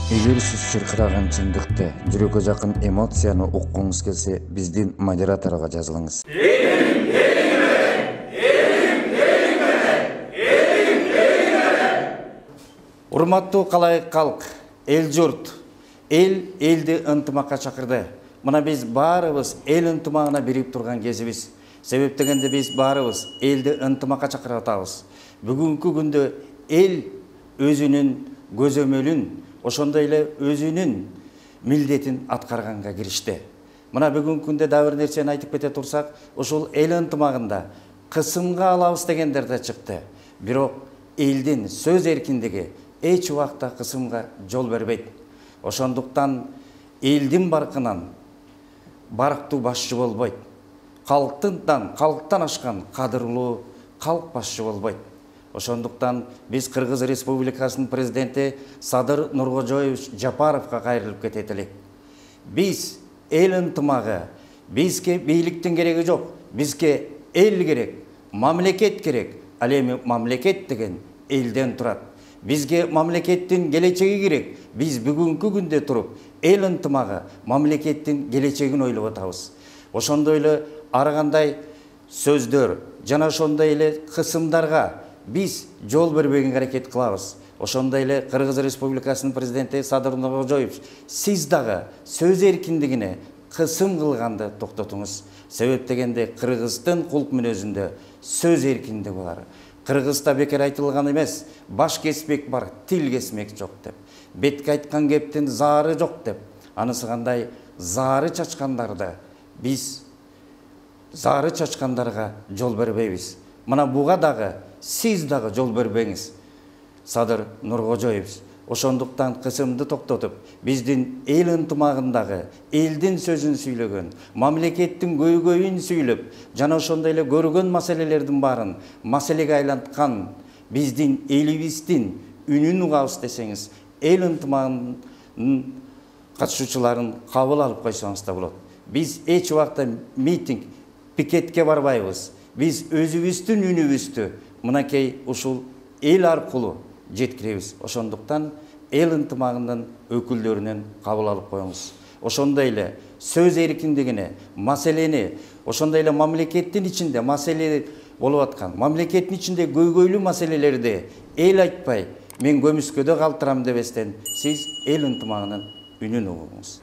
Эгер сиз чыркыраган чындыкты, жүрөккө жакын эмоцияны уккуңуз келсе, биздин модераторго жазылыңыз. Урматтуу калайык калк, эл журт, элди ынтымакка чакырды. Мына биз баарыбыз эл ынтымагына бирип турган кезибиз. Себеп дегенде биз баарыбыз элди ынтымакка чакырып атабыз. Бүгүнкү күндө эл өзүнүн көзөмөлүн, ошондой эле өзүнүн милдетин аткарганга киришти. Мына бүгүнкү күндө да бир нерсени айтып кете турсак, ошол эл ынтымагында кысымга алабыз дегендер да чыкты. Бирок элдин сөз эркиндиги эч убакта кысымга жол бербейт. Ошондуктан элдин баркынан барктуу башчы болбойт. Калктан ашкан кадырлуу калк башчы болбойт. Ошондуктан биз Кыргыз Республикасынын президенти Садыр Нуркожоевич Жапаровго кайрылып кетет элек. Биз эл ынтымагы, бизге бийликтин кереги жок, бизге эл керек, мамлекет керек. Ал эми мамлекет деген элден турат. Бизге мамлекеттин келечеги керек. Биз бүгүнкү күндө туруп, эл ынтымагы, мамлекеттин келечегин ойлоп атабыз. Ошондой эле ар кандай сөздөр жана ошондой эле кысымдарга биз жол бербегенге аракет кылабыз. Ошондой эле Кыргыз Республикасынын президенти Садыр Нуркожоевич, сиз дагы сөз эркиндигине кысым кылганды токтотуңуз. Себеп дегенде Кыргыздын кулк мүнөзүндө сөз эркиндиги бар. Кыргызда бекер айтылган эмес, баш кеспек бар, тил кесмек жок деп. Бетке айткан кептин заары жок деп. Анысы кандай заары чачкандарды биз заары чачкандарга жол бербейбиз. Мына буга дагы сиз дагы жол бербеңиз. Садыр Нуркожоевич, ошондуктан кысымды токтотуп, биздин эл ынтымагындагы элдин сөзүн сүйлөгөн, мамлекеттин көйгөйүн сүйлөп, жана ошондой эле көргөн маселелердин баарын маселеге айланткан биздин элибиздин үнүн угабыз десеңиз, эл ынтымагынын катышуучуларын кабыл алып койсоңуз да болот. Биз эч убакта митинг, пикетке барбайбыз. Биз өзүбүздүн үнүбүздү мынакей ушул эл аркылуу жеткиребиз. Ошондуктан эл ынтымагынын өкүлдөрүнөн кабыл алып коюңуз. Ошондой эле сөз эркиндигине, маселени, ошондой эле мамлекеттин ичинде маселе болуп аткан, мамлекеттин ичинде көйгөйлүү маселелерди эл айтпай, мен көмүскөдө калтырам дебестен, сиз эл ынтымагынын үнүн угуңуз.